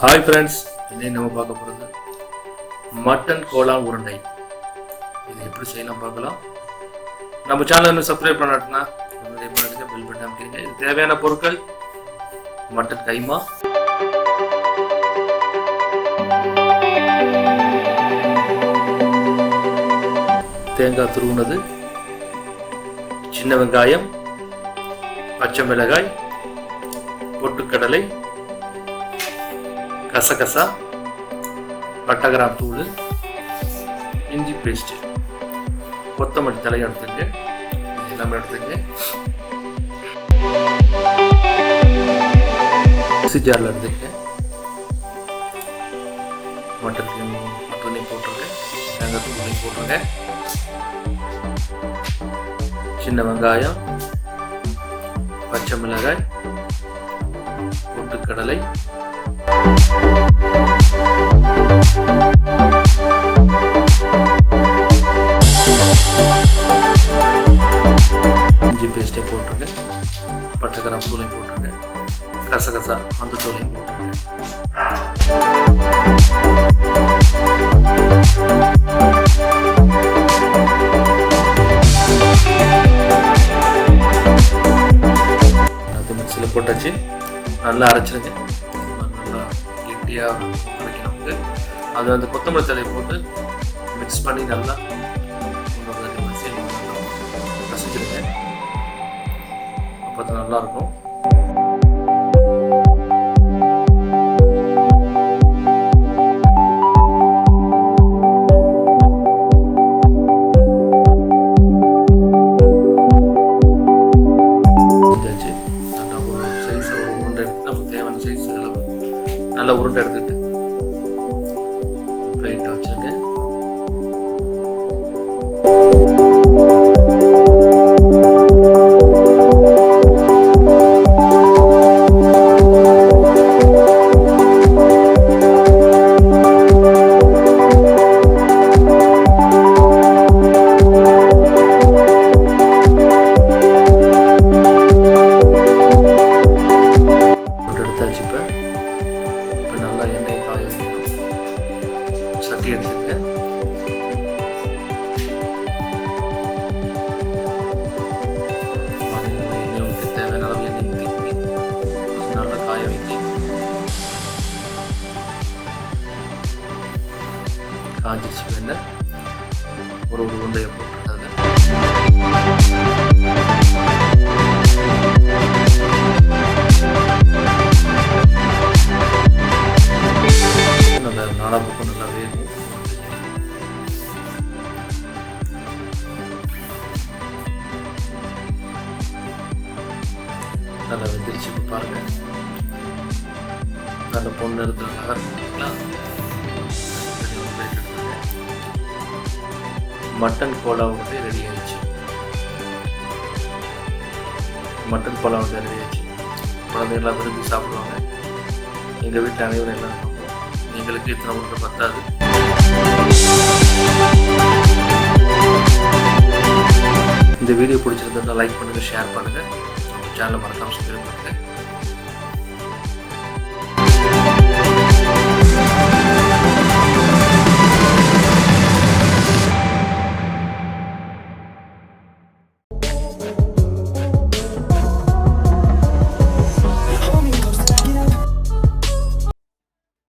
Hi friends, இன்னைக்கு நம்ம பார்க்க போகிறது மட்டன் கோலா உருண்டை. இதை எப்படி செய்யலாம் பார்க்கலாம். நம்ம சேனல் இன்னும் சப்ஸ்கிரைப் பண்ணாட்டினா பண்ணுங்க, பெல் பட்டன் அமைக்கிறீங்க. இது தேவையான பொருட்கள்: மட்டன் கைமா, தேங்காய் துருவுனது, சின்ன வெங்காயம், பச்சை மிளகாய், பொட்டுக்கடலை, கசகசா, பட்டகிராம் தூள், இஞ்சி பேஸ்ட், கொத்தமல்லி தலை எடுத்துங்க. எல்லாமே எடுத்துங்க. மிக்ஸி ஜாரில் எடுத்துங்க. மட்டனையும் போட்டுருங்க, தேங்காய் தூளையும் போட்டுருங்க, சின்ன வெங்காயம், பச்சை மிளகாய், பொட்டுக்கடலை, இஞ்சி பேஸ்ட்டை போட்டுருங்க, பட்டகிராம் தூளையும் போட்டுருங்க, கசகசா அந்த தூளையும் போட்டுருங்க. அது மிக்சியில் போட்டாச்சு. நல்லா அரைச்சிருங்க. நல்லா கெட்டியாக அரைக்கணும். அது அந்த கொத்தமல்லி தலையை போட்டு மிக்ஸ் பண்ணி நல்லா கசிச்சிருங்க. அப்போ அது நல்லாயிருக்கும். நல்லா உருண்டை எடுத்துட்டு பிளேட் வச்சுருங்க. எடுத்தாச்சு. இப்போ நல்லா எண்ணெய் காய வைக்கணும். சட்டி எடுத்துங்க. எண்ணெய் ஊற்றி தேவையான அளவு எண்ணெய் ஊற்றி நல்லா காய வைக்க. காஞ்சிச்சு வேண்டாம். ஒரு உருண்டையை போட்டுருக்காங்க. நாலா பக்கம் நல்லா வேகும். நல்லா வெந்துருச்சு. பாருங்க, நல்ல பொண்ணு எடுத்துருக்காங்க. மட்டன் கோலா வந்து ரெடி ஆயிடுச்சு. மட்டன் கோலா வந்து ரெடி ஆயிடுச்சு. குழந்தைங்களாம் விரும்பி சாப்பிடுவாங்க. எங்கள் வீட்டில் அனைவரும் எல்லாம் எங்களுக்கு இத்தனை ஒன்று பத்தாது. இந்த வீடியோ பிடிச்சிருந்தா லைக் பண்ணுங்கள், ஷேர் பண்ணுங்கள். சேனலை மறக்காமல் சப்ஸ்கிரைப் பண்ணுங்கள்.